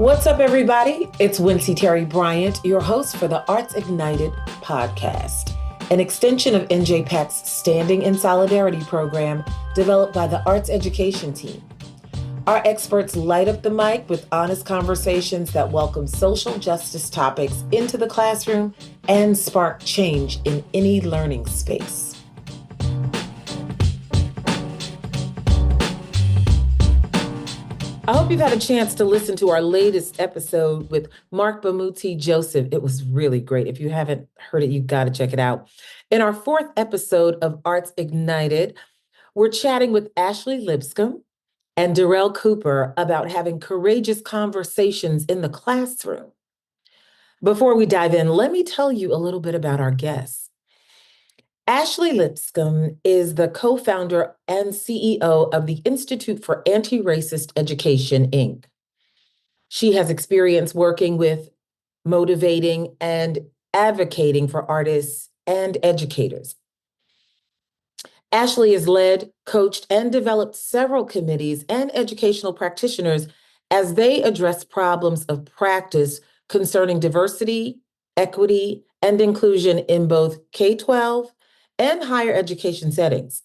What's up, everybody? It's Wincy Terry Bryant, your host for the Arts Ignited podcast, an extension of NJPAC's Standing in Solidarity program developed by the Arts Education team. Our experts light up the mic with honest conversations that welcome social justice topics into the classroom and spark change in any learning space. I hope you've had a chance to listen to our latest episode with Mark Bamuti Joseph. It was really great. If you haven't heard it, you've got to check it out. In our fourth episode of Arts Ignited, we're chatting with Ashley Lipscomb and Durell Cooper about having courageous conversations in the classroom. Before we dive in, let me tell you a little bit about our guests. Ashley Lipscomb is the co-founder and CEO of the Institute for Anti-Racist Education, Inc. She has experience working with, motivating, and advocating for artists and educators. Ashley has led, coached, and developed several committees and educational practitioners as they address problems of practice concerning diversity, equity, and inclusion in both K-12 and higher education settings.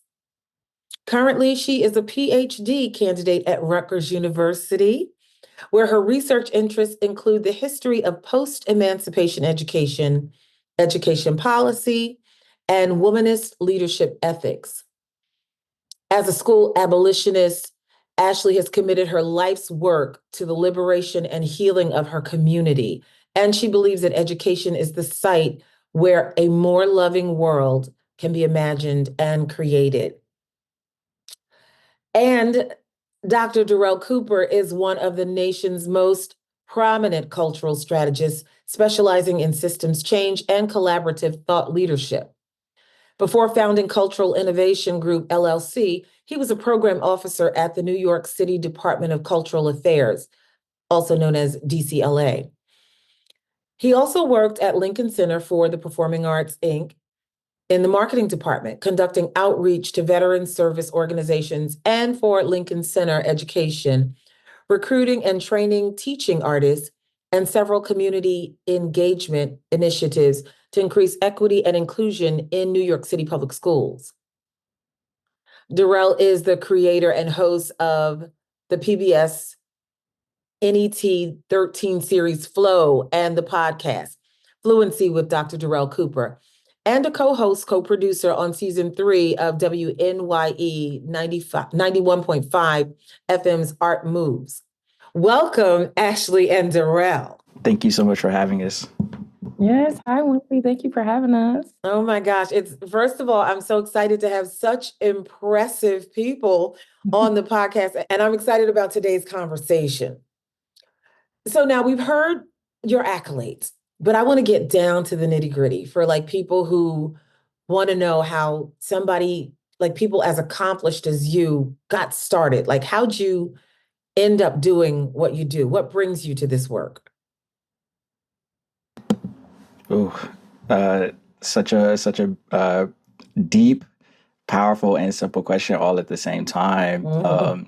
Currently, she is a PhD candidate at Rutgers University, where her research interests include the history of post-emancipation education, education policy, and womanist leadership ethics. As a school abolitionist, Ashley has committed her life's work to the liberation and healing of her community, and she believes that education is the site where a more loving world can be imagined and created. And Dr. Durell Cooper is one of the nation's most prominent cultural strategists, specializing in systems change and collaborative thought leadership. Before founding Cultural Innovation Group, LLC, he was a program officer at the New York City Department of Cultural Affairs, also known as DCLA. He also worked at Lincoln Center for the Performing Arts, Inc., in the marketing department, conducting outreach to veteran service organizations and for Lincoln Center Education, recruiting and training teaching artists, and several community engagement initiatives to increase equity and inclusion in New York City public schools. Durell is the creator and host of the PBS NET 13 series Flow and the podcast Fluency with Dr. Durell Cooper, and a co-host, co-producer on season 3 of WNYE 91.5 FM's Art Moves. Welcome, Ashley and Durell. Thank you so much for having us. Yes. Hi, Wincy. Thank you for having us. Oh my gosh. First of all, I'm so excited to have such impressive people on the podcast, and I'm excited about today's conversation. So now we've heard your accolades, but I want to get down to the nitty gritty for people who want to know how somebody, people as accomplished as you, got started. How'd you end up doing what you do? What brings you to this work? Such a deep, powerful, and simple question all at the same time. Mm-hmm.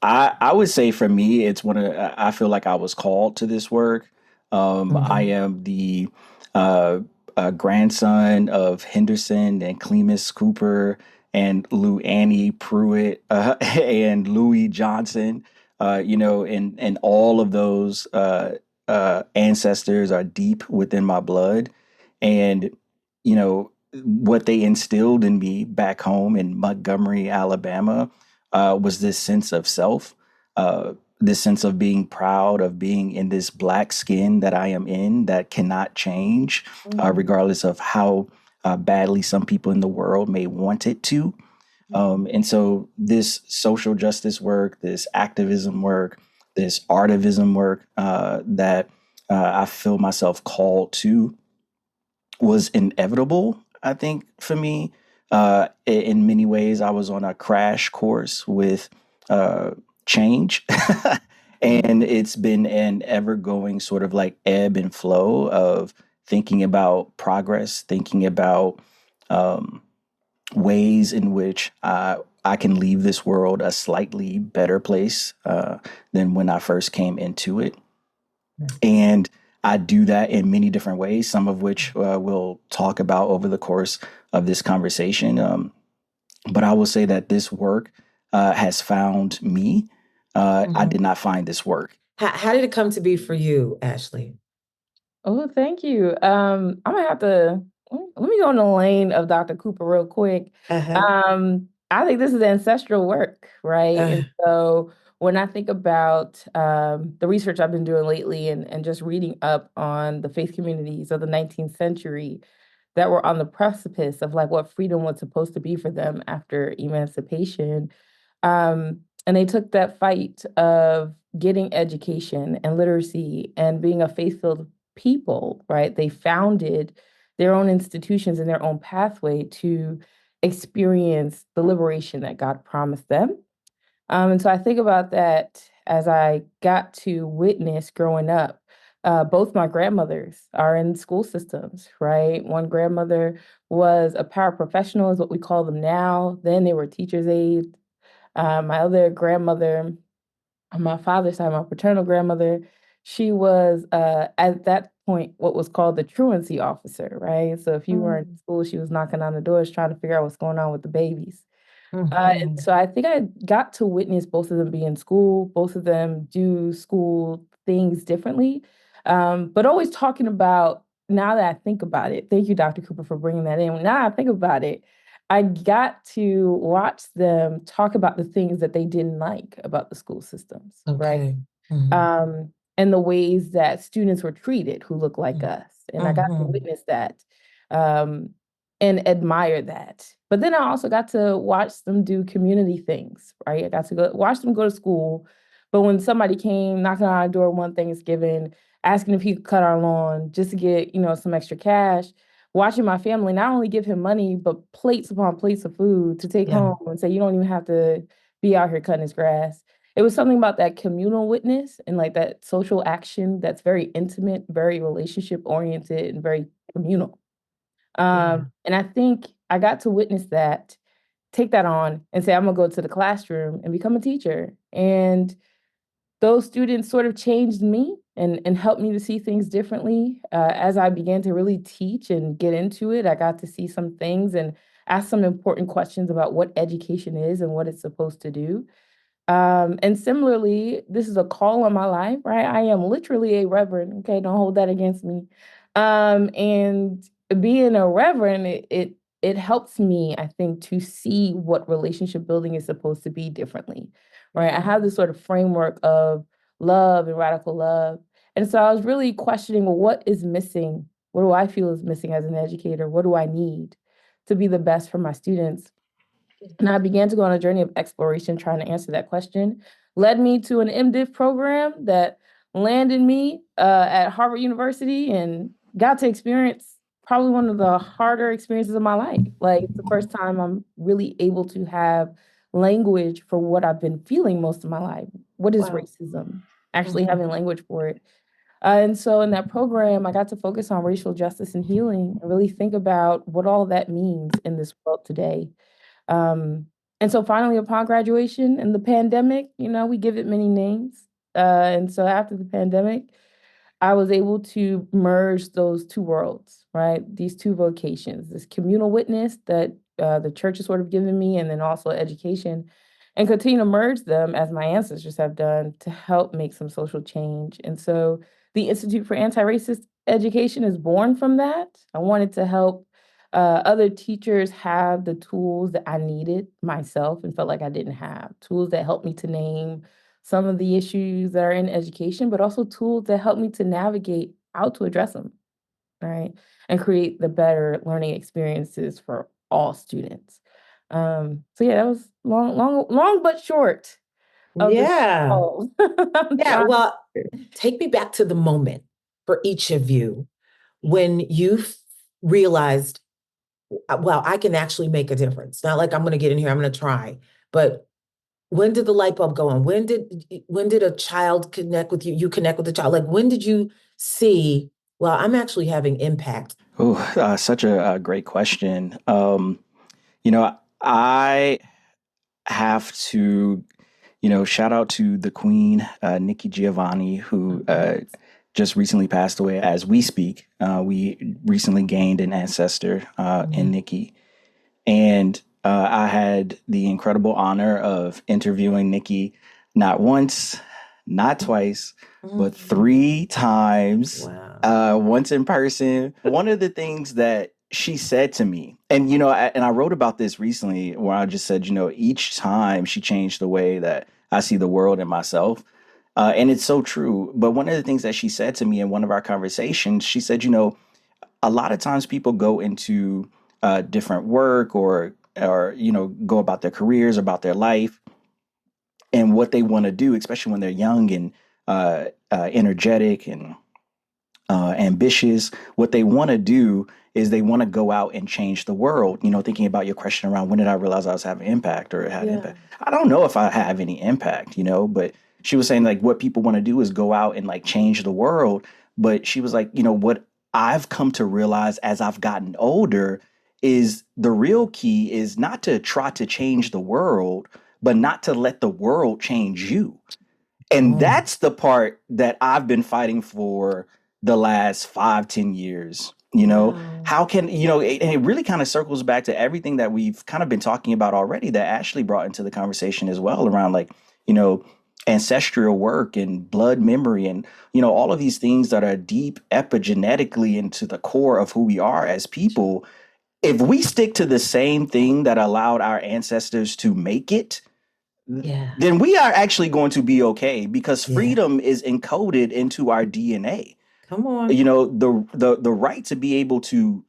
I would say for me, it's I feel like I was called to this work. I am the grandson of Henderson and Clemus Cooper and Lou Annie Pruitt and Louis Johnson. And all of those ancestors are deep within my blood. And, what they instilled in me back home in Montgomery, Alabama, was this sense of self, this sense of being proud of being in this Black skin that I am in that cannot change, regardless of how badly some people in the world may want it to. And so this social justice work, this activism work, this artivism work that I feel myself called to was inevitable, I think, for me. In many ways, I was on a crash course with change. And it's been an ever-going sort of ebb and flow of thinking about progress, thinking about ways in which I can leave this world a slightly better place than when I first came into it. And I do that in many different ways, some of which we'll talk about over the course of this conversation. But I will say that this work has found me. I did not find this work. How did it come to be for you, Ashley? Oh, thank you. I'm gonna have to let me go in the lane of Dr. Cooper real quick. Uh-huh. I think this is ancestral work, right? Uh, And so when I think about the research I've been doing lately and just reading up on the faith communities of the 19th century that were on the precipice of like what freedom was supposed to be for them after emancipation, and they took that fight of getting education and literacy and being a faith-filled people, right? They founded their own institutions and their own pathway to experience the liberation that God promised them. And so I think about that as I got to witness growing up. Both my grandmothers are in school systems, right? One grandmother was a paraprofessional, is what we call them now. Then they were teachers' aides. My other grandmother, on my father's side, my paternal grandmother, she was at that point what was called the truancy officer, right? So if you weren't in school, she was knocking on the doors trying to figure out what's going on with the babies. And so I think I got to witness both of them be in school, both of them do school things differently, but always talking about, now that I think about it, thank you, Dr. Cooper, for bringing that in. Now I think about it, I got to watch them talk about the things that they didn't like about the school systems, right? okay. Mhm. And the ways that students were treated who look like us. And I got to witness that um, and admire that. But then I also got to watch them do community things, right? I got to watch them go to school. But when somebody came knocking on our door one Thanksgiving, asking if he could cut our lawn just to get, some extra cash, watching my family not only give him money, but plates upon plates of food to take Yeah. home and say, you don't even have to be out here cutting his grass. It was something about that communal witness and like that social action that's very intimate, very relationship oriented, and very communal. Yeah. And I think I got to witness that, take that on, and say, I'm gonna go to the classroom and become a teacher. And those students sort of changed me and helped me to see things differently. As I began to really teach and get into it, I got to see some things and ask some important questions about what education is and what it's supposed to do. And similarly, this is a call on my life, right? I am literally a reverend. Okay, don't hold that against me. And being a reverend, it helps me, I think, to see what relationship building is supposed to be differently, right? I have this sort of framework of love and radical love. And so I was really questioning, well, what is missing? What do I feel is missing as an educator? What do I need to be the best for my students? And I began to go on a journey of exploration trying to answer that question. Led me to an MDiv program that landed me at Harvard University and got to experience probably one of the harder experiences of my life. Like it's the first time I'm really able to have language for what I've been feeling most of my life. What is Wow. racism? Actually having language for it. And so in that program, I got to focus on racial justice and healing and really think about what all that means in this world today. Um, and so finally, upon graduation and the pandemic, we give it many names. And so after the pandemic, I was able to merge those two worlds, right? These two vocations, this communal witness that the church has sort of given me, and then also education, and continue to merge them as my ancestors have done to help make some social change. And so the Institute for Anti-Racist Education is born from that. I wanted to help other teachers have the tools that I needed myself and felt like I didn't have, tools that helped me to name some of the issues that are in education, but also tools that help me to navigate how to address them, right? And create the better learning experiences for all students. So yeah, that was long but short of the Yeah. call. I'm Yeah. trying. Well, take me back to the moment for each of you when you realized, well, I can actually make a difference. Not like I'm going to get in here, I'm going to try, but when did the light bulb go on? When did a child connect with you? You connect with the child. Like when did you see, well, I'm actually having impact? Oh, such a great question. I have to, shout out to the Queen, Nikki Giovanni, who just recently passed away as we speak. We recently gained an ancestor in Nikki. And I had the incredible honor of interviewing Nikki not once, not twice, but 3 times, once in person. One of the things that she said to me, and, and I wrote about this recently where I just said, each time she changed the way that I see the world and myself. And it's so true. But one of the things that she said to me in one of our conversations, she said, a lot of times people go into different work or go about their careers, about their life, and what they want to do, especially when they're young and energetic and ambitious. What they want to do is they want to go out and change the world. Thinking about your question around when did I realize I was having impact or had impact? I don't know if I have any impact, but she was saying like what people want to do is go out and like change the world. But she was like, what I've come to realize as I've gotten older is the real key is not to try to change the world, but not to let the world change you. And that's the part that I've been fighting for the last 5-10 years. How can, and it really kind of circles back to everything that we've kind of been talking about already that Ashley brought into the conversation as well around like, ancestral work and blood memory and, all of these things that are deep epigenetically into the core of who we are as people. If we stick to the same thing that allowed our ancestors to make it, then we are actually going to be okay because freedom is encoded into our DNA. Come on. The right to be able to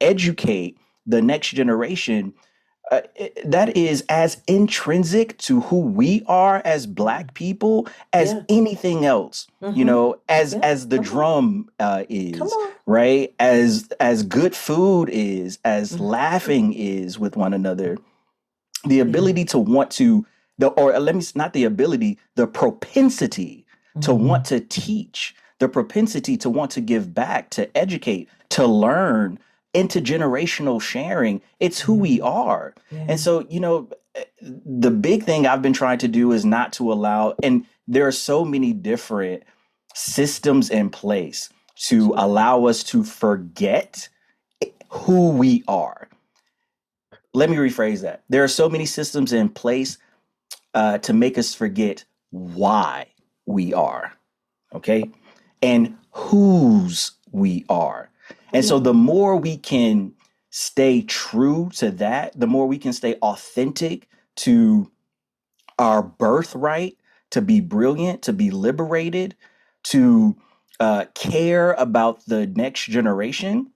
educate the next generation, that is as intrinsic to who we are as Black people as anything else. As the drum is, right? As good food is, as laughing is with one another. The ability to want to the propensity to want to teach, the propensity to want to give back, to educate, to learn, intergenerational sharing. It's who we are. And so, the big thing I've been trying to do is not to allow, and there are so many different systems in place to allow us to forget who we are. Let me rephrase that. There are so many systems in place to make us forget why we are, okay? And whose we are. And so the more we can stay true to that, the more we can stay authentic to our birthright, to be brilliant, to be liberated, to care about the next generation,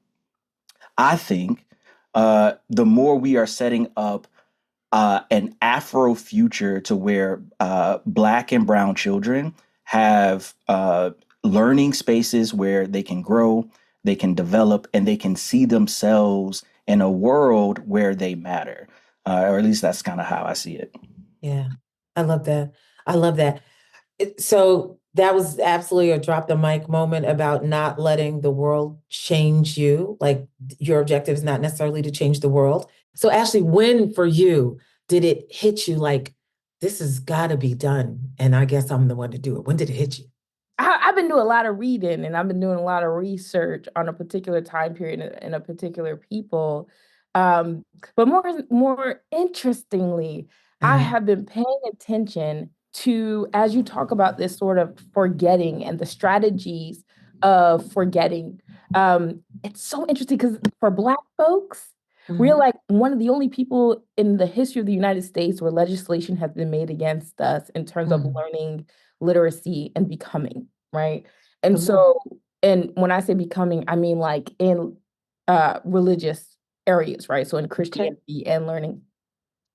I think the more we are setting up an Afro future to where Black and brown children have learning spaces where they can grow, they can develop, and they can see themselves in a world where they matter. Or at least that's kind of how I see it. Yeah, I love that. I love that. So that was absolutely a drop the mic moment about not letting the world change you. Like your objective is not necessarily to change the world. So Ashley, when for you did it hit you like this has got to be done? And I guess I'm the one to do it. When did it hit you? I've been doing a lot of reading and I've been doing a lot of research on a particular time period and a particular people. But more interestingly, I have been paying attention to, as you talk about this sort of forgetting and the strategies of forgetting. It's so interesting because for Black folks, we're like one of the only people in the history of the United States where legislation has been made against us in terms of learning literacy and becoming, right? And so, and when I say becoming, I mean like in religious areas, right? So in Christianity and learning.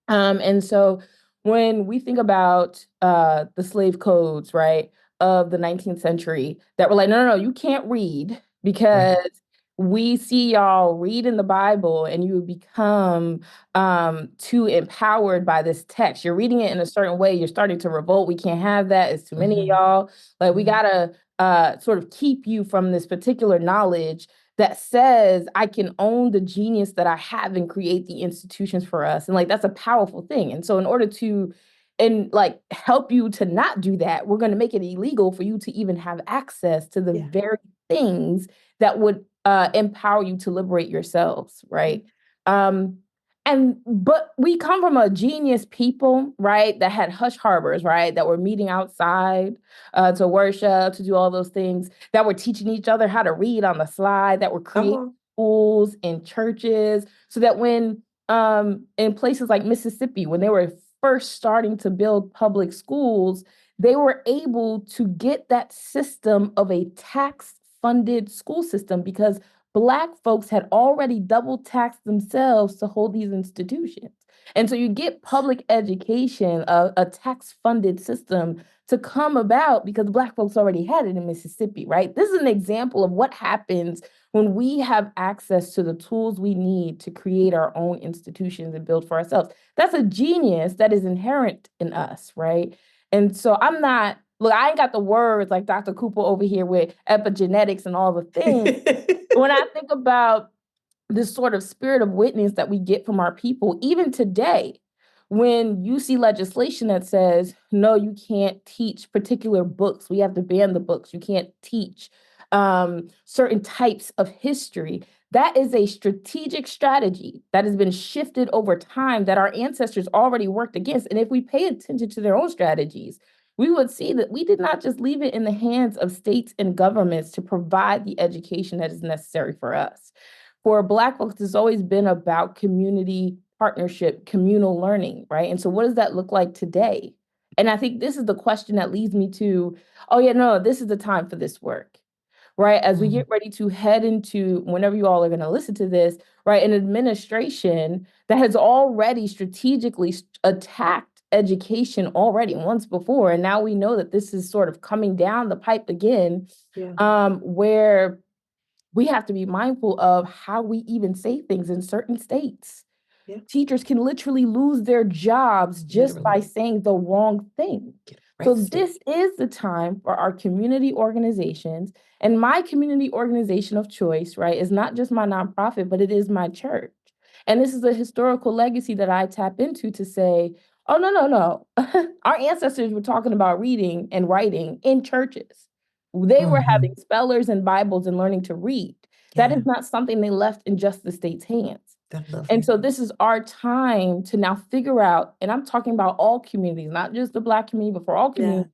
And so when we think about the slave codes, right, of the 19th century that were like, no, you can't read because we see y'all reading the Bible and you become too empowered by this text. You're reading it in a certain way. You're starting to revolt. We can't have that. It's too many of y'all. Like we gotta sort of keep you from this particular knowledge that says I can own the genius that I have and create the institutions for us. And like, that's a powerful thing. And so in order to and like help you to not do that. We're going to make it illegal for you to even have access to the very things that would empower you to liberate yourselves, right? But we come from a genius people, right, that had hush harbors, right, that were meeting outside to worship, to do all those things, that were teaching each other how to read on the slide, that were creating schools and churches, so that when in places like Mississippi, when they were first starting to build public schools, they were able to get that system of a tax-funded school system because Black folks had already double taxed themselves to hold these institutions. And so you get public education, a tax-funded system to come about because Black folks already had it in Mississippi, right? This is an example of what happens when we have access to the tools we need to create our own institutions and build for ourselves. That's a genius that is inherent in us, right? And so look, I ain't got the words like Dr. Cooper over here with epigenetics and all the things. When I think about this sort of spirit of witness that we get from our people, even today, when you see legislation that says, no, you can't teach particular books, we have to ban the books, you can't teach certain types of history, that is a strategic strategy that has been shifted over time that our ancestors already worked against. And if we pay attention to their own strategies, we would see that we did not just leave it in the hands of states and governments to provide the education that is necessary for us. For Black folks, it's always been about community partnership, communal learning, right? And so what does that look like today? And I think this is the question that leads me to, oh yeah, no, this is the time for this work, right? As we get ready to head into, whenever you all are going to listen to this, right, an administration that has already strategically attacked education already once before. And now we know that this is sort of coming down the pipe again, where we have to be mindful of how we even say things in certain states. Teachers can literally lose their jobs just by saying the wrong thing. So this is the time for our community organizations, and my community organization of choice, right, is not just my nonprofit, but it is my church. And this is a historical legacy that I tap into to say, oh, no. Our ancestors were talking about reading and writing in churches. They were having spellers and Bibles and learning to read. That is not something they left in just the state's hands. And so this is our time to now figure out, and I'm talking about all communities, not just the Black community, but for all communities,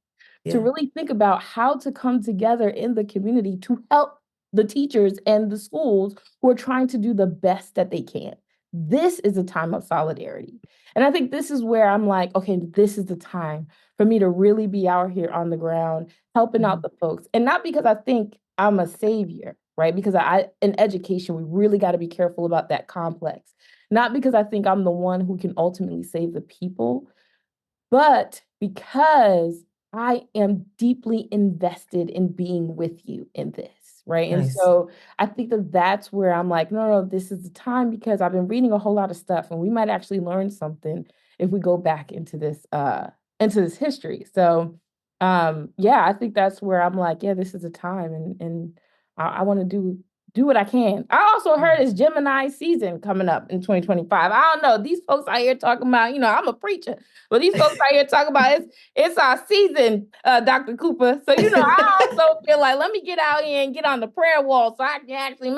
to really think about how to come together in the community to help the teachers and the schools who are trying to do the best that they can. This is a time of solidarity. And I think this is where I'm like, okay, this is the time for me to really be out here on the ground, helping out the folks. And not because I think I'm a savior, right? Because in education, we really got to be careful about that complex. Not because I think I'm the one who can ultimately save the people, but because I am deeply invested in being with you in this, right? And so I think that that's where I'm like, no, this is the time, because I've been reading a whole lot of stuff, and we might actually learn something if we go back into this history. So I think that's where I'm like, yeah, this is the time, and I want to do what I can. I also heard it's Gemini season coming up in 2025. I don't know. These folks out here talking about, I'm a preacher, but these folks out here talking about it's our season, Dr. Cooper. So, I also feel like, let me get out here and get on the prayer wall so I can actually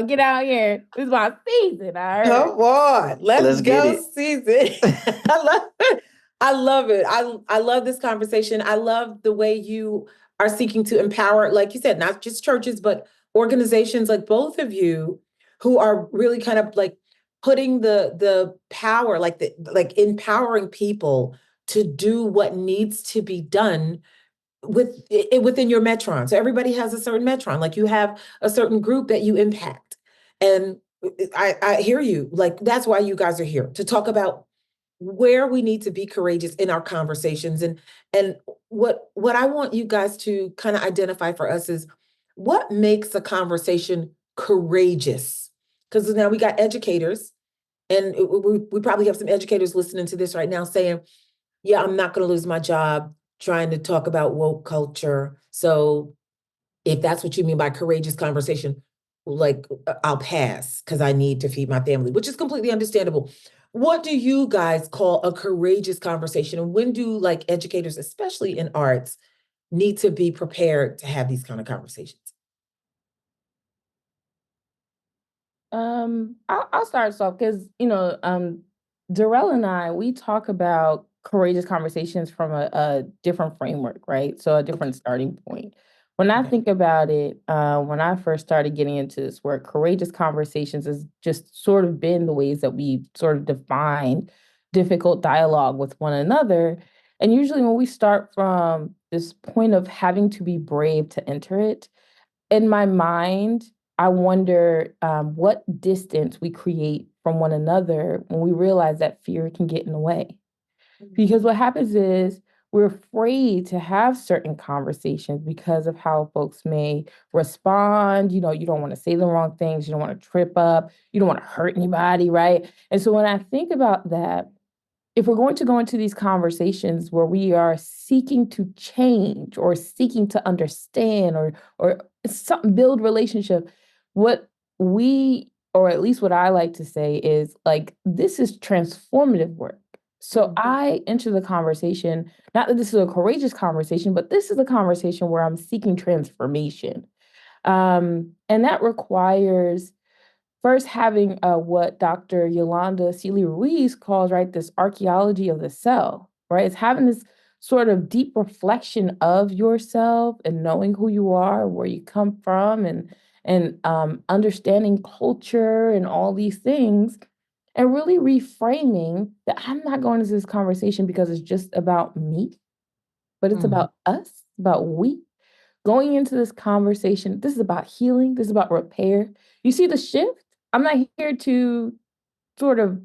get out here. It's my season. I heard. Come on. Let's get go it. season. I love it. I love this conversation. I love the way you are seeking to empower, like you said, not just churches, but organizations like both of you, who are really kind of like putting the power, like empowering people to do what needs to be done within your metron. So everybody has a certain metron, like you have a certain group that you impact. And I hear you. Like, that's why you guys are here, to talk about where we need to be courageous in our conversations. And what I want you guys to kind of identify for us is what makes a conversation courageous. Because now we got educators, and we probably have some educators listening to this right now saying, yeah, I'm not going to lose my job trying to talk about woke culture. So if that's what you mean by courageous conversation, like, I'll pass because I need to feed my family, which is completely understandable. What do you guys call a courageous conversation? And when do like educators, especially in arts, need to be prepared to have these kind of conversations? I'll start us off because Durell and I we talk about courageous conversations from a different framework, right? So a Okay. different starting point. When I Okay. think about it, when I first started getting into this work, courageous conversations has just sort of been the ways that we sort of defined difficult dialogue with one another. And usually, when we start from this point of having to be brave to enter it, in my mind, I wonder what distance we create from one another when we realize that fear can get in the way. Mhm. Because what happens is we're afraid to have certain conversations because of how folks may respond. You don't want to say the wrong things, you don't want to trip up, you don't want to hurt anybody, right? And so when I think about that, if we're going to go into these conversations where we are seeking to change or seeking to understand or build relationship, what we or at least what I like to say is like this is transformative work. So Mhm. I enter the conversation, not that this is a courageous conversation, but this is a conversation where I'm seeking transformation. And that requires first having what Dr. Yolanda Seeley Ruiz calls, right, this archaeology of the self, right? It's having this sort of deep reflection of yourself and knowing who you are, where you come from, and understanding culture and all these things, and really reframing that I'm not going into this conversation because it's just about me, but it's Mhm. about us, about we. Going into this conversation, this is about healing, this is about repair. You see the shift? I'm not here to sort of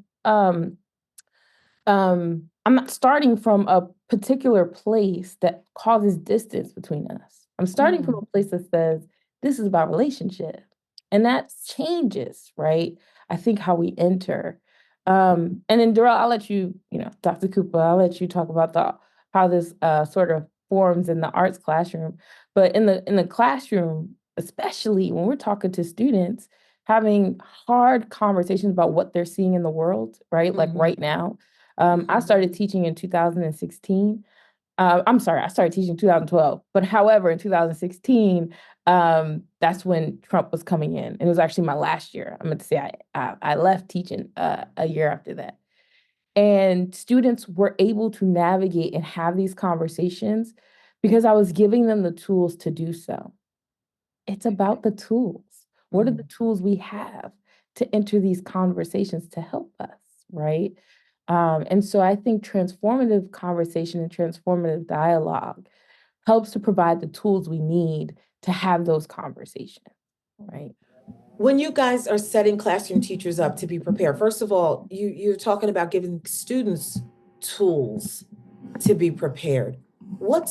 I'm not starting from a particular place that causes distance between us. I'm starting from Mhm. a place that says this is about relationship. And that changes, right? I think how we enter. And then Durell, I'll let you, Dr. Cooper, I'll let you talk about the how this sort of forms in the arts classroom. But in the classroom, especially when we're talking to students, having hard conversations about what they're seeing in the world, right? Like Mhm. right now, I Mhm. started teaching in 2016. I'm sorry, I started teaching in 2012. But however, in 2016, that's when Trump was coming in. And it was actually my last year. I'm going to say I left teaching a year after that. And students were able to navigate and have these conversations because I was giving them the tools to do so. It's about the tools. What are the Mhm. tools we have to enter these conversations to help us, right? And so I think transformative conversation and transformative dialogue helps to provide the tools we need to have those conversations, right? When you guys are setting classroom teachers up to be prepared, first of all, you're talking about giving students tools to be prepared. What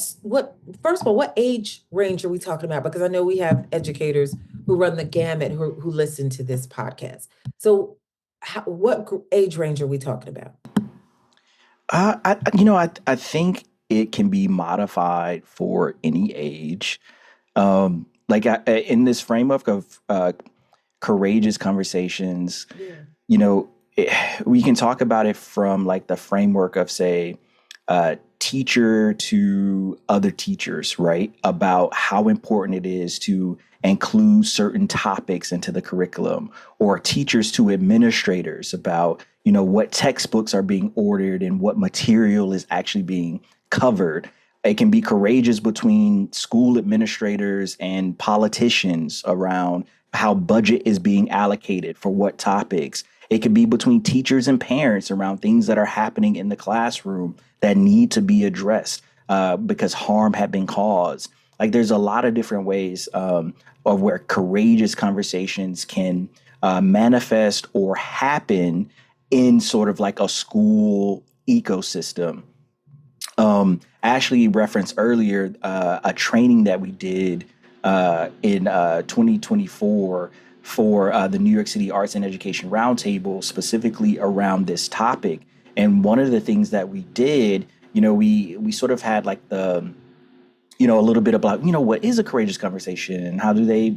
first of all, what age range are we talking about? Because I know we have educators who run the gamut who listen to this podcast. So what age range are we talking about? I think it can be modified for any age. In this framework of courageous conversations, Yeah. you know, we can talk about it from like the framework of, say, teacher to other teachers, right? About how important it is to include certain topics into the curriculum, or teachers to administrators about, what textbooks are being ordered and what material is actually being covered. It can be courageous between school administrators and politicians around how budget is being allocated for what topics. It could be between teachers and parents around things that are happening in the classroom that need to be addressed because harm had been caused. Like there's a lot of different ways of where courageous conversations can manifest or happen in sort of like a school ecosystem. Ashley referenced earlier a training that we did in 2024 for the New York City Arts and Education Roundtable, specifically around this topic. And one of the things that we did, we sort of had like a little bit about, what is a courageous conversation and how do they,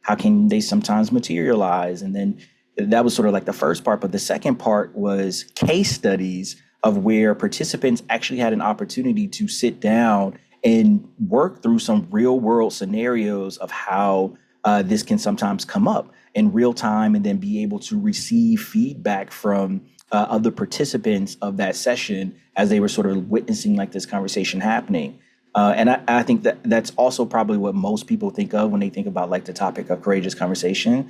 how can they sometimes materialize? And then, that was sort of like the first part. But the second part was case studies of where participants actually had an opportunity to sit down and work through some real world scenarios of how this can sometimes come up in real time, and then be able to receive feedback from other participants of that session as they were sort of witnessing like this conversation happening. And I think that that's also probably what most people think of when they think about like the topic of courageous conversation.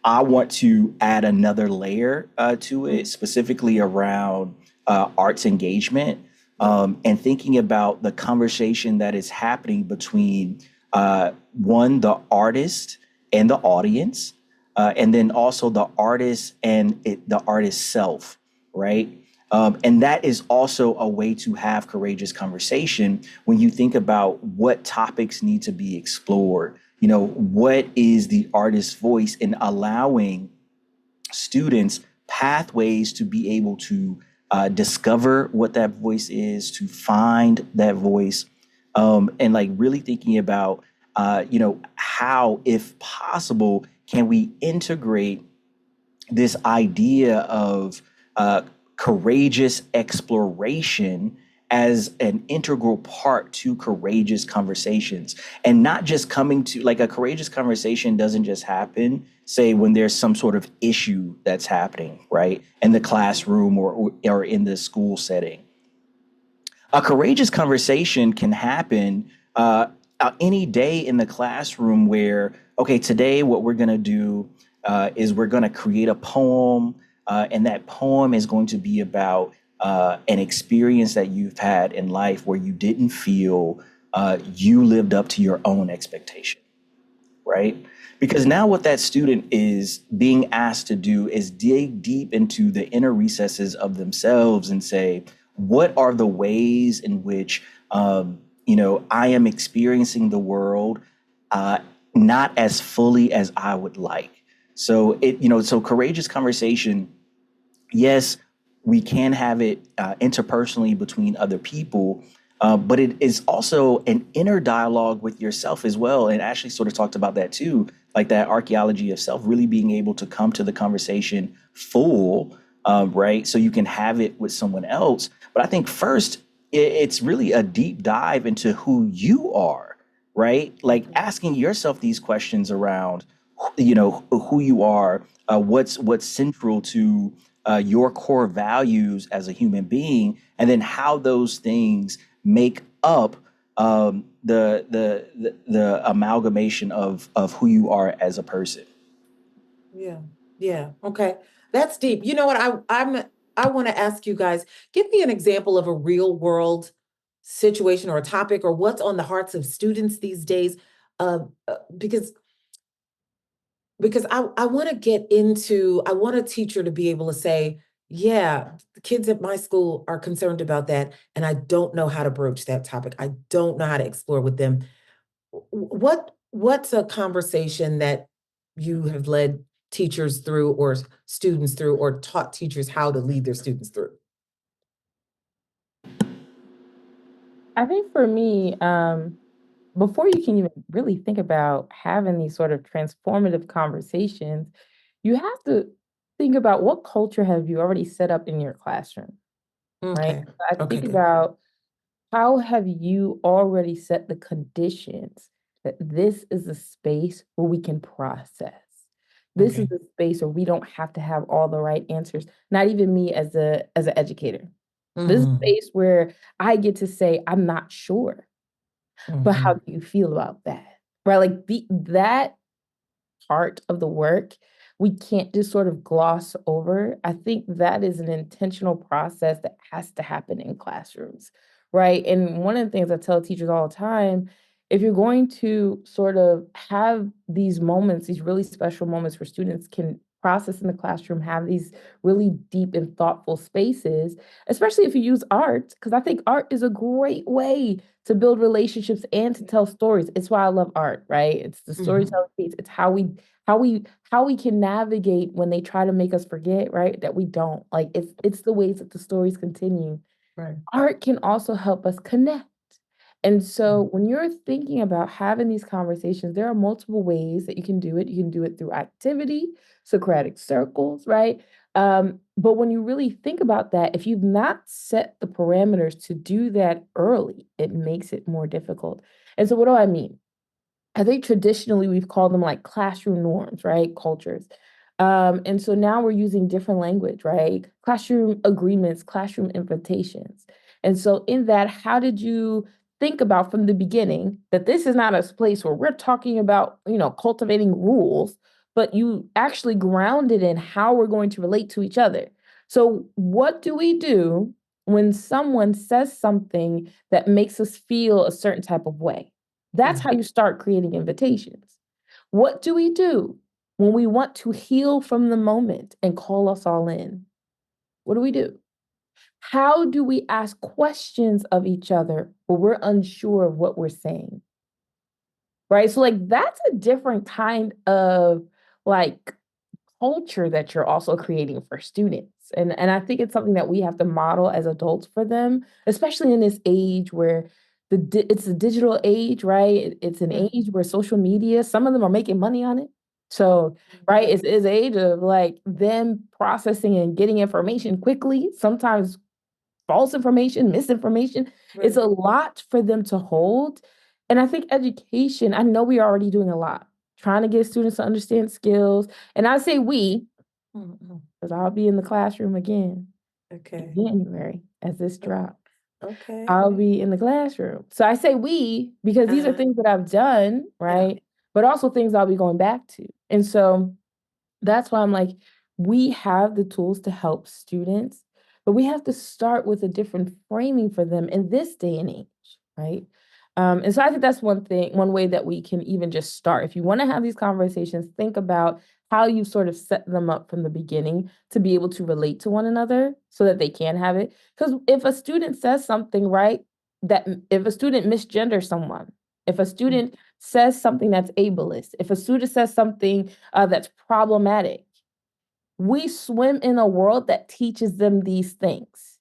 I want to add another layer to it, specifically around arts engagement, and thinking about the conversation that is happening between one, the artist and the audience, and then also the artist and the artist's self, right? And that is also a way to have courageous conversation when you think about what topics need to be explored. You know, what is the artist's voice, in allowing students pathways to be able to discover what that voice is, to find that voice, and like really thinking about, how, if possible, can we integrate this idea of courageous exploration as an integral part to courageous conversations, and not just coming to like a courageous conversation doesn't just happen, say, when there's some sort of issue that's happening, right, in the classroom or in the school setting. A courageous conversation can happen any day in the classroom where, okay, today what we're going to do is we're going to create a poem, and that poem is going to be about an experience that you've had in life where you didn't feel you lived up to your own expectation, right? Because now what that student is being asked to do is dig deep into the inner recesses of themselves and say, what are the ways in which, I am experiencing the world not as fully as I would like. So so courageous conversation, yes, we can have it interpersonally between other people, but it is also an inner dialogue with yourself as well. And Ashley sort of talked about that too, like that archaeology of self, really being able to come to the conversation full, right? So you can have it with someone else. But I think first, it's really a deep dive into who you are, right? Like asking yourself these questions around, who you are, what's central to your core values as a human being, and then how those things make up the amalgamation of who you are as a person. Yeah. Yeah. Okay. That's deep. You know what? I want to ask you guys, give me an example of a real world situation or a topic or what's on the hearts of students these days. Because I want to get into, I want a teacher to be able to say, yeah, the kids at my school are concerned about that, and I don't know how to broach that topic. I don't know how to explore with them. What's a conversation that you have led teachers through or students through or taught teachers how to lead their students through? I think for me, before you can even really think about having these sort of transformative conversations, you have to think about what culture have you already set up in your classroom, right? Okay. I Okay, think good. about how have you already set the conditions that this is a space where we can process. This is Okay. a space where we don't have to have all the right answers. Not even me as an educator. This is a Mhm. space where I get to say, I'm not sure, but how Mhm. do you feel about that? Right? Like that part of the work, we can't just sort of gloss over. I think that is an intentional process that has to happen in classrooms, right? And one of the things I tell teachers all the time, if you're going to sort of have these moments, these really special moments where students can process in the classroom, have these really deep and thoughtful spaces, especially if you use art, because I think art is a great way to build relationships and to tell stories. It's why I love art, right? It's the Mhm. storytelling piece. It's how we can navigate when they try to make us forget, right? That we don't. Like it's the ways that the stories continue. Right. Art can also help us connect. And so when you're thinking about having these conversations, there are multiple ways that you can do it. You can do it through activity, Socratic circles, right? But when you really think about that, if you've not set the parameters to do that early, it makes it more difficult. And so what do I mean? I think traditionally we've called them like classroom norms, right? Cultures. And so now we're using different language, right? Classroom agreements, classroom invitations. And so in that, how did you think about from the beginning that this is not a place where we're talking about, cultivating rules, but you actually grounded in how we're going to relate to each other. So what do we do when someone says something that makes us feel a certain type of way? That's how you start creating invitations. What do we do when we want to heal from the moment and call us all in? What do we do? How do we ask questions of each other when we're unsure of what we're saying? Right? So, like, that's a different kind of like culture that you're also creating for students. And I think it's something that we have to model as adults for them, especially in this age where it's a digital age, right? It's an age where social media, some of them are making money on it. So, right, it's an age of like them processing and getting information quickly, sometimes false information, misinformation. It's a lot for them to hold. And I think education, I know we are already doing a lot, trying to get students to understand skills. And I say we, because I'll be in the classroom again in January as this drops. Okay. I'll be in the classroom. So I say we because these are things that I've done, right? But also things I'll be going back to. And so that's why I'm like, we have the tools to help students, but we have to start with a different framing for them in this day and age, right? And so I think that's one way that we can even just start. If you want to have these conversations, think about how you sort of set them up from the beginning to be able to relate to one another so that they can have it. Because if a student says something, right, if a student misgenders someone, if a student says something that's ableist, if a student says something that's problematic, we swim in a world that teaches them these things.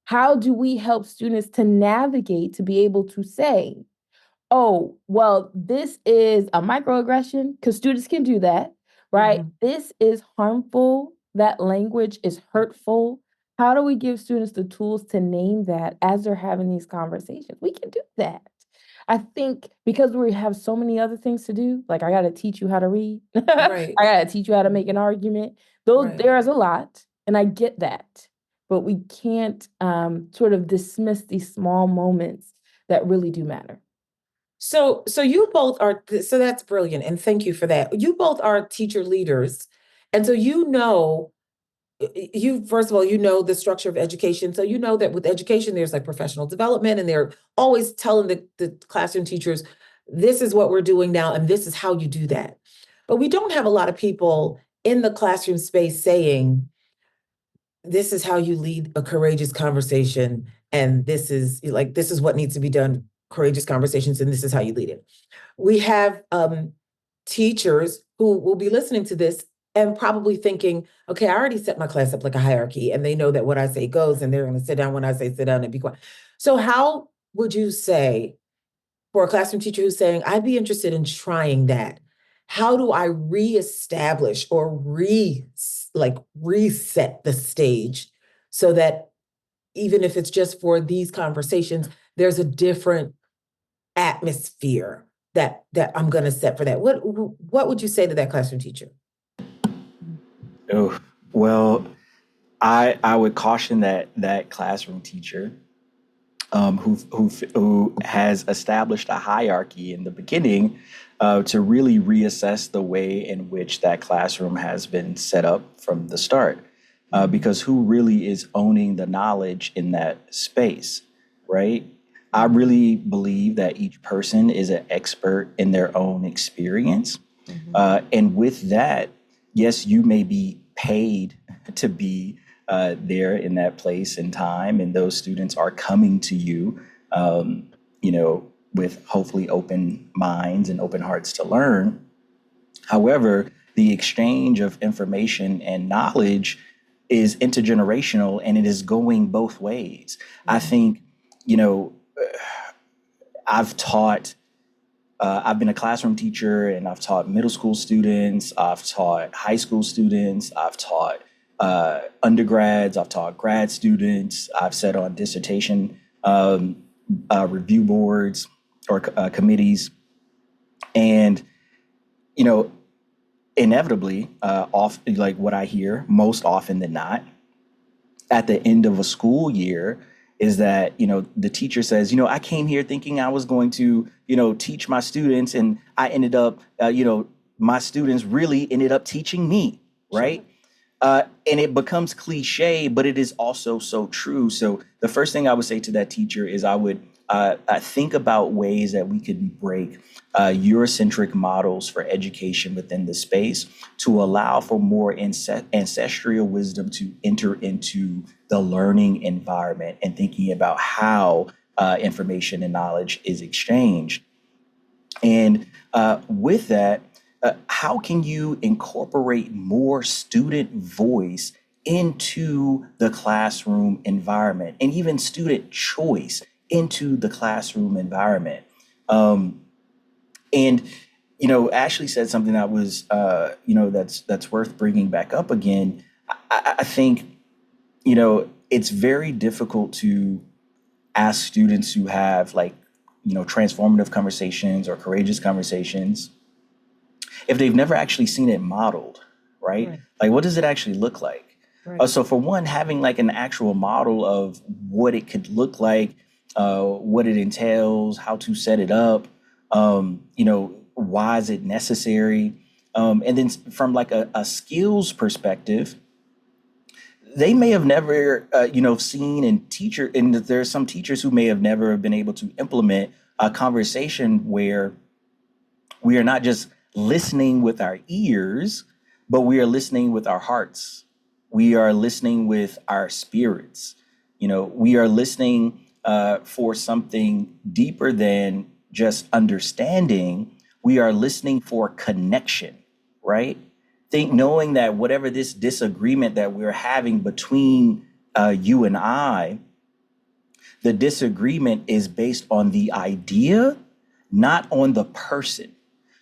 How do we help students to navigate to be able to say, oh, well, this is a microaggression, because students can do that, right? This is harmful. That language is hurtful. How do we give students the tools to name that as they're having these conversations? We can do that. I think because we have so many other things to do, like I got to teach you how to read. I got to teach you how to make an argument. There is a lot, and I get that. But we can't sort of dismiss these small moments that really do matter. So you both are, so that's brilliant. And thank you for that. You both are teacher leaders. And so first of all, the structure of education. So you know that with education, there's like professional development, and they're always telling the classroom teachers, this is what we're doing now, and this is how you do that. But we don't have a lot of people in the classroom space saying, this is how you lead a courageous conversation, and this is what needs to be done, courageous conversations, and this is how you lead it. We have teachers who will be listening to this and probably thinking, okay, I already set my class up like a hierarchy, and they know that what I say goes, and they're going to sit down when I say sit down and be quiet. So how would you say, for a classroom teacher who's saying, I'd be interested in trying that, how do I reestablish or reset the stage so that even if it's just for these conversations, there's a different atmosphere that I'm going to set for that? What would you say to that classroom teacher? Oh, well, I would caution that classroom teacher who has established a hierarchy in the beginning to really reassess the way in which that classroom has been set up from the start. Because who really is owning the knowledge in that space, right? I really believe that each person is an expert in their own experience. And with that, yes, you may be paid to be there in that place and time, and those students are coming to you, with hopefully open minds and open hearts to learn. However, the exchange of information and knowledge is intergenerational, and it is going both ways. I think, I've taught, I've been a classroom teacher, and I've taught middle school students, I've taught high school students, I've taught undergrads, I've taught grad students, I've sat on dissertation review boards or committees. And, you know, inevitably, like what I hear most often than not at the end of a school year is that, the teacher says, I came here thinking I was going to, teach my students, and I ended up, my students really ended up teaching me, right? Sure. And it becomes cliche, but it is also so true. So the first thing I would say to that teacher is I would think about ways that we could break Eurocentric models for education within the space to allow for more ancestral wisdom to enter into the learning environment and thinking about how information and knowledge is exchanged. And with that, how can you incorporate more student voice into the classroom environment and even student choice into the classroom environment? And Ashley said something that was, that's worth bringing back up again. I think, it's very difficult to ask students who have transformative conversations or courageous conversations if they've never actually seen it modeled, right? Right. Like, what does it actually look like? Right. So for one, having like an actual model of what it could look like, what it entails, how to set it up, why is it necessary? And then from like a skills perspective, they may have never, seen and there's some teachers who may have never been able to implement a conversation where we are not just listening with our ears, but we are listening with our hearts. We are listening with our spirits. We are listening for something deeper than just understanding. We are listening for connection, right? Knowing that whatever this disagreement that we're having between you and I, the disagreement is based on the idea, not on the person.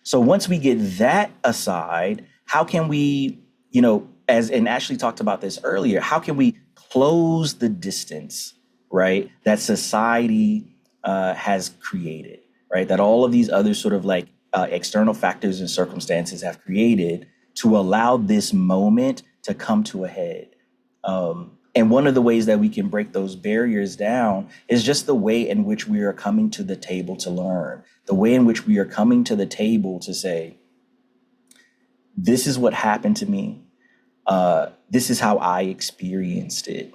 So once we get that aside, how can we, and Ashley talked about this earlier, how can we close the distance, right, that society has created, right, that all of these other sort of like external factors and circumstances have created to allow this moment to come to a head. And one of the ways that we can break those barriers down is just the way in which we are coming to the table to learn, the way in which we are coming to the table to say, this is what happened to me. This is how I experienced it.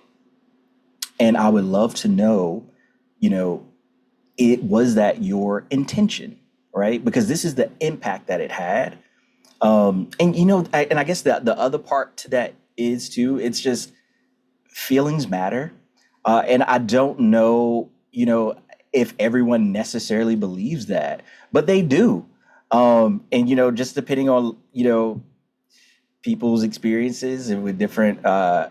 And I would love to know, was that your intention, right? Because this is the impact that it had. And I guess the other part to that is too, it's just feelings matter. And I don't know, if everyone necessarily believes that, but they do. And, just depending on, people's experiences and with different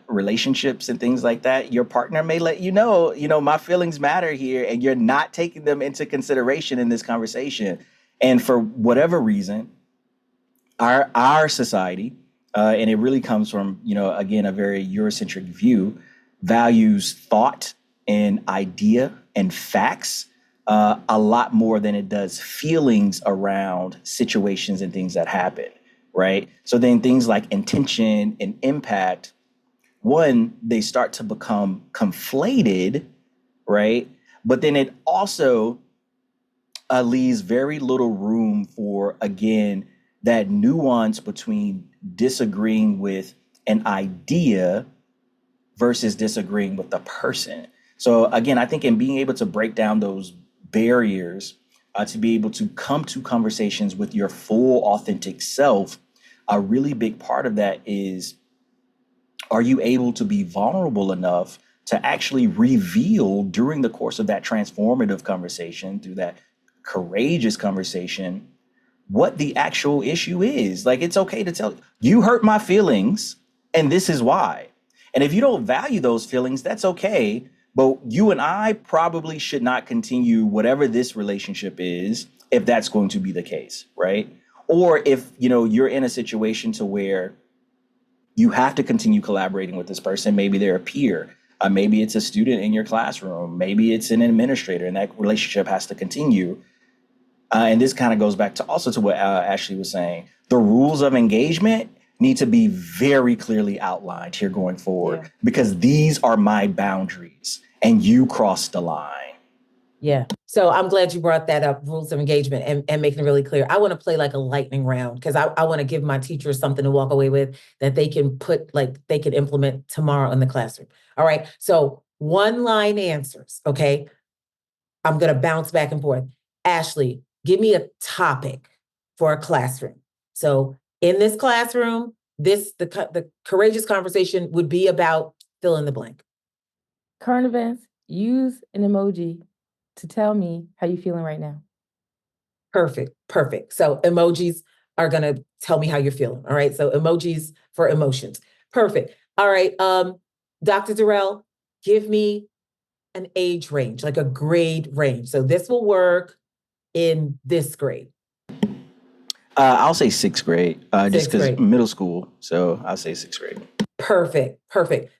relationships and things like that, your partner may let you know, my feelings matter here, and you're not taking them into consideration in this conversation. And for whatever reason, our society, and it really comes from, again, a very Eurocentric view, values thought and idea and facts a lot more than it does feelings around situations and things that happen, right? So then things like intention and impact, one, they start to become conflated, right? But then it also leaves very little room for, again, that nuance between disagreeing with an idea versus disagreeing with the person. So again, I think in being able to break down those barriers, to be able to come to conversations with your full authentic self, a really big part of that is, are you able to be vulnerable enough to actually reveal during the course of that transformative conversation, through that courageous conversation, what the actual issue is? Like, it's okay to tell you hurt my feelings and this is why. And if you don't value those feelings, that's okay. But you and I probably should not continue whatever this relationship is if that's going to be the case, right? Or if, you're in a situation to where you have to continue collaborating with this person. Maybe they're a peer. Maybe it's a student in your classroom. Maybe it's an administrator, and that relationship has to continue. And this kind of goes back to also to what Ashley was saying. The rules of engagement need to be very clearly outlined here going forward, because these are my boundaries and you crossed the line. Yeah. So I'm glad you brought that up, rules of engagement, and making it really clear. I want to play like a lightning round because I want to give my teachers something to walk away with that they can they can implement tomorrow in the classroom. All right. So one line answers. Okay. I'm going to bounce back and forth. Ashley, give me a topic for a classroom. So in this classroom, the courageous conversation would be about fill in the blank. Current events, use an emoji to tell me how you're feeling right now. Perfect. So emojis are going to tell me how you're feeling. All right. So emojis for emotions. Perfect. All right. Dr. Durell, give me an age range, like a grade range. So this will work in this grade. I'll say sixth grade, just Sixth because grade. middle school. So I'll say sixth grade. Perfect.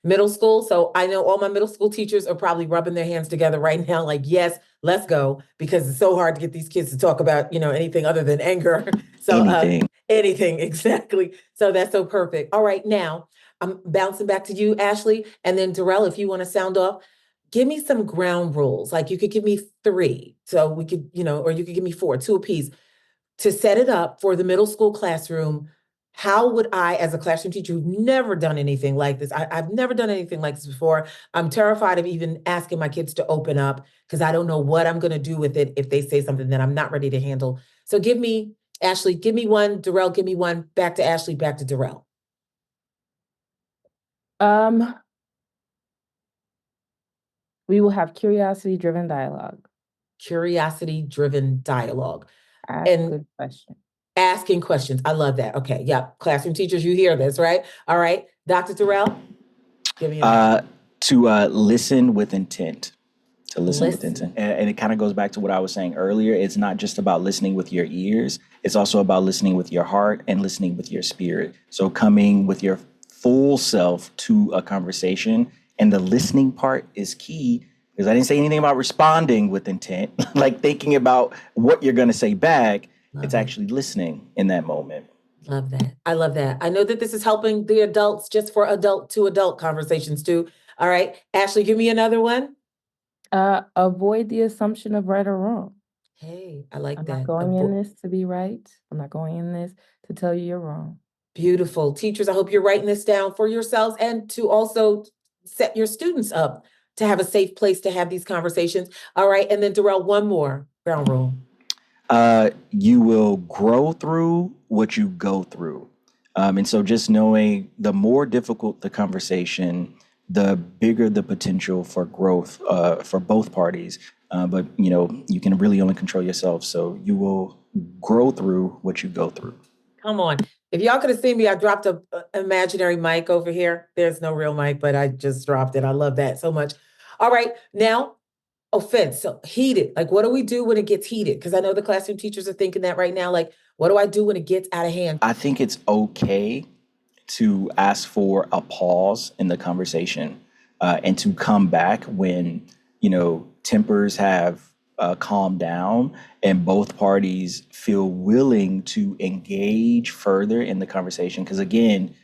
Middle school. So I know all my middle school teachers are probably rubbing their hands together right now, like, yes, let's go, because it's so hard to get these kids to talk about, anything other than anger. So anything, exactly. So that's so perfect. All right, now I'm bouncing back to you, Ashley, and then Durell, if you want to sound off, give me some ground rules. Like you could give me 3, so we could, or you could give me 4, 2 apiece, to set it up for the middle school classroom. How would I, as a classroom teacher who's never done anything like this, I've never done anything like this before. I'm terrified of even asking my kids to open up because I don't know what I'm going to do with it if they say something that I'm not ready to handle. So give me, Ashley, give me one, Durell, give me one, back to Ashley, back to Durell. We will have curiosity-driven dialogue. Curiosity-driven dialogue. Ask good questions. Asking questions. I love that. Okay. Yeah. Classroom teachers, you hear this, right? All right. Dr. Durell, give me to listen with intent. To listen with intent. And it kind of goes back to what I was saying earlier. It's not just about listening with your ears. It's also about listening with your heart and listening with your spirit. So coming with your full self to a conversation. And the listening part is key, because I didn't say anything about responding with intent, like thinking about what you're going to say back. It's actually listening in that moment. Love that. I love that. I know that this is helping the adults just for adult to adult conversations too. All right. Ashley, give me another one. Avoid the assumption of right or wrong. Hey, I like that. I'm not going in this to be right. I'm not going in this to tell you you're wrong. Beautiful. Teachers, I hope you're writing this down for yourselves and to also set your students up to have a safe place to have these conversations. All right. And then Durell, one more ground rule. You will grow through what you go through. And so just knowing the more difficult the conversation, the bigger the potential for growth for both parties. But, you can really only control yourself. So you will grow through what you go through. Come on. If y'all could have seen me, I dropped an imaginary mic over here. There's no real mic, but I just dropped it. I love that so much. All right. Now, offense. So heated. Like, what do we do when it gets heated? Because I know the classroom teachers are thinking that right now. Like, what do I do when it gets out of hand? I think it's okay to ask for a pause in the conversation and to come back when, tempers have calmed down and both parties feel willing to engage further in the conversation. Because again,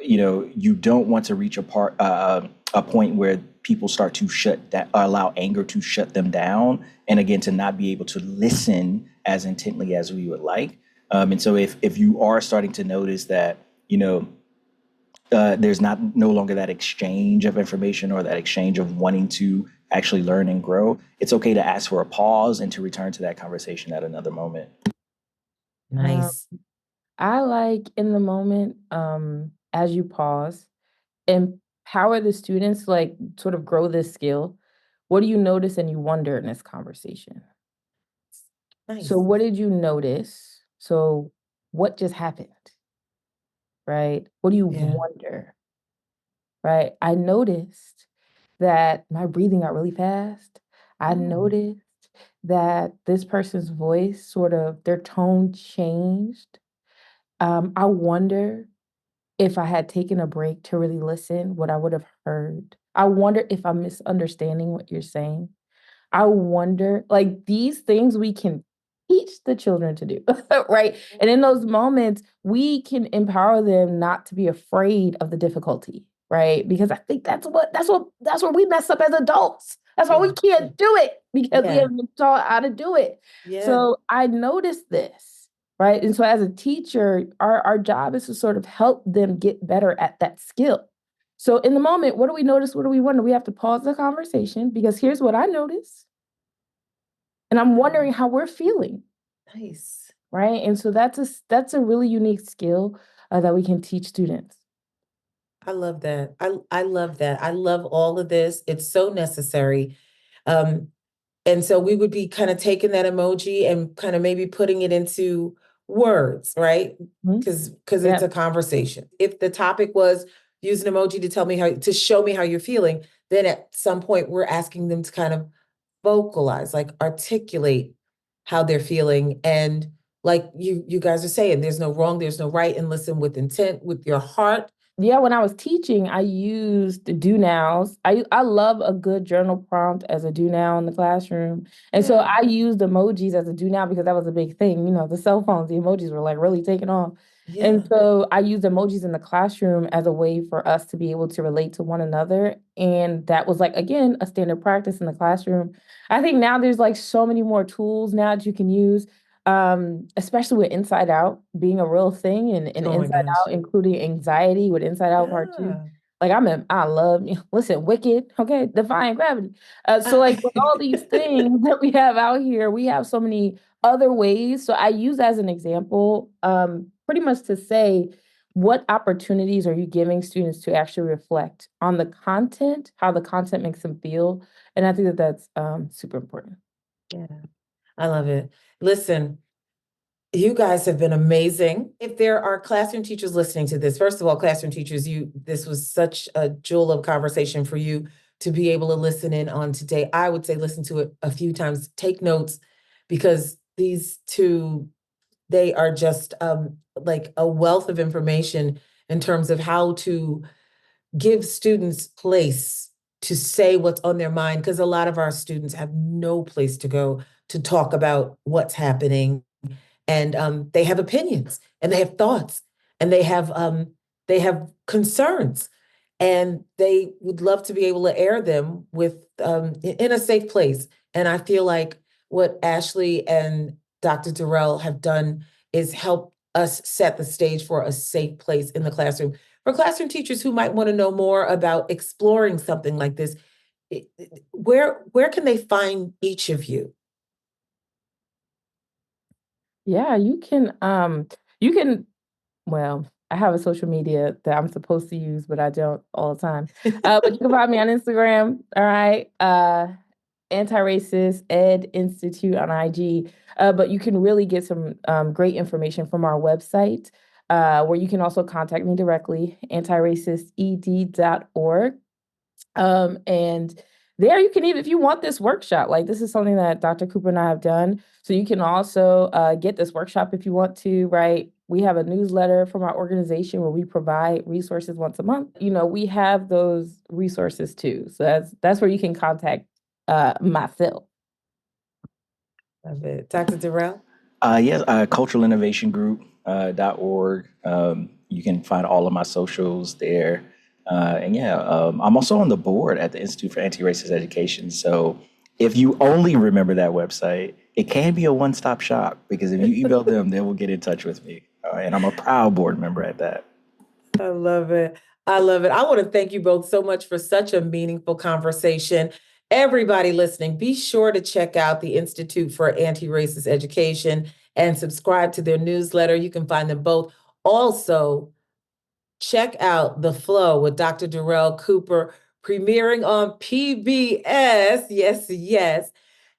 you don't want to reach a point where people start to allow anger to shut them down. And again, to not be able to listen as intently as we would like. And so if you are starting to notice that, there's no longer that exchange of information or that exchange of wanting to actually learn and grow, it's okay to ask for a pause and to return to that conversation at another moment. Nice. I like in the moment, as you pause, empower the students, like sort of grow this skill. What do you notice and you wonder in this conversation? Nice. So what did you notice? So what just happened? Right? What do you wonder? Right? I noticed that my breathing got really fast. I noticed that this person's voice their tone changed. I wonder if I had taken a break to really listen, what I would have heard. I wonder if I'm misunderstanding what you're saying. I wonder, like, these things we can teach the children to do, right? And in those moments, we can empower them not to be afraid of the difficulty, right? Because I think that's where we mess up as adults. That's why we can't do it because we haven't been taught how to do it. So I noticed this, right? And so as a teacher, our job is to sort of help them get better at that skill. So in the moment, what do we notice? What do we wonder? We have to pause the conversation because here's what I noticed. And I'm wondering how we're feeling. Nice. Right. And so that's a really unique skill that we can teach students. I love that. I love that. I love all of this. It's so necessary. And so we would be kind of taking that emoji and kind of maybe putting it into words, right? Because it's a conversation. If the topic was use an emoji to show me how you're feeling, then at some point we're asking them to kind of vocalize, like articulate how they're feeling. And like you guys are saying, there's no wrong, there's no right, and listen with intent, with your heart. Yeah, when I was teaching, I used the do nows. I love a good journal prompt as a do now in the classroom. And so I used emojis as a do now because that was a big thing. You know, the cell phones, the emojis were like really taking off. And so I used emojis in the classroom as a way for us to be able to relate to one another. And that was like, again, a standard practice in the classroom. I think now there's like so many more tools now that you can use, especially with Inside Out being a real thing and Inside Out, including anxiety with Inside Out Part 2. Like I love, listen, Wicked, okay, Defying Gravity. So like with all these things that we have out here, we have so many other ways. So I use as an example, pretty much to say, what opportunities are you giving students to actually reflect on the content, how the content makes them feel? And I think that that's super important. Yeah, I love it. Listen, you guys have been amazing. If there are classroom teachers listening to this, first of all, classroom teachers, this was such a jewel of conversation for you to be able to listen in on today. I would say listen to it a few times, take notes, because these two, they are just like a wealth of information in terms of how to give students place to say what's on their mind, because a lot of our students have no place to go to talk about what's happening. And they have opinions and they have thoughts and they have concerns, and they would love to be able to air them with in a safe place. And I feel like what Ashley and Dr. Durell have done is help us set the stage for a safe place in the classroom. For classroom teachers who might want to know more about exploring something like this, where can they find each of you? Yeah, you can, well, I have a social media that I'm supposed to use, but I don't all the time. But you can find me on Instagram, all right? Anti-Racist Ed Institute on IG. But you can really get some great information from our website, where you can also contact me directly, antiracisted.org. And there you can even, if you want this workshop, like this is something that Dr. Cooper and I have done. So you can also get this workshop if you want to, right? We have a newsletter from our organization where we provide resources once a month. You know, we have those resources too. So that's where you can contact myself. Love it. Dr. Durell? Yes, Cultural Innovation Group .org. You can find all of my socials there. And yeah, I'm also on the board at the Institute for Anti-Racist Education. So if you only remember that website, it can be a one-stop shop, because if you email them, they will get in touch with me. And I'm a proud board member at that. I love it. I love it. I want to thank you both so much for such a meaningful conversation. Everybody listening, be sure to check out the Institute for Anti-Racist Education and subscribe to their newsletter. You can find them both. Also, check out The Flow with Dr. Durell Cooper, premiering on PBS. Yes, yes.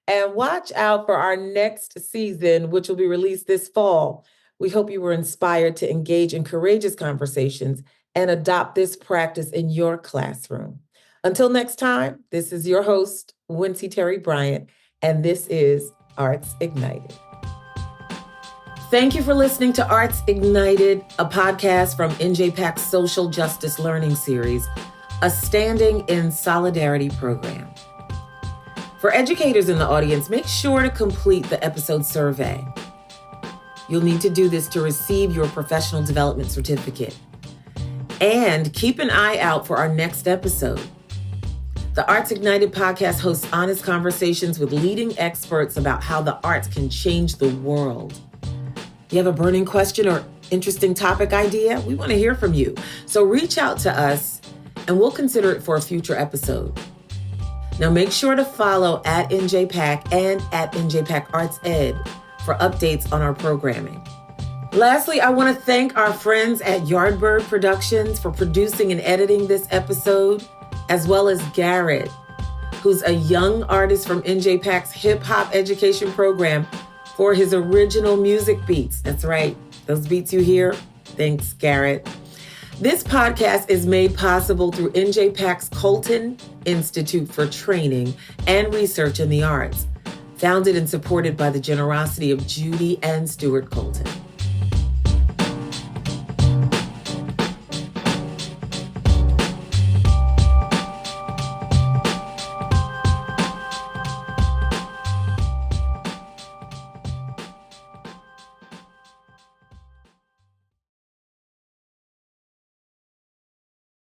And watch out for our next season, which will be released this fall. We hope you were inspired to engage in courageous conversations and adopt this practice in your classroom. Until next time, this is your host, Wincy Terry Bryant, and this is Arts Ignited. Thank you for listening to Arts Ignited, a podcast from NJPAC's Social Justice Learning Series, a Standing in Solidarity program. For educators in the audience, make sure to complete the episode survey. You'll need to do this to receive your professional development certificate. And keep an eye out for our next episode. The Arts Ignited podcast hosts honest conversations with leading experts about how the arts can change the world. You have a burning question or interesting topic idea? We want to hear from you. So reach out to us and we'll consider it for a future episode. Now make sure to follow at NJPAC and at NJPAC Arts Ed for updates on our programming. Lastly, I want to thank our friends at Yardbird Productions for producing and editing this episode, as well as Garrett, who's a young artist from NJPAC's hip hop education program, for his original music beats. That's right, those beats you hear. Thanks, Garrett. This podcast is made possible through NJPAC's Colton Institute for Training and Research in the Arts, founded and supported by the generosity of Judy and Stuart Colton.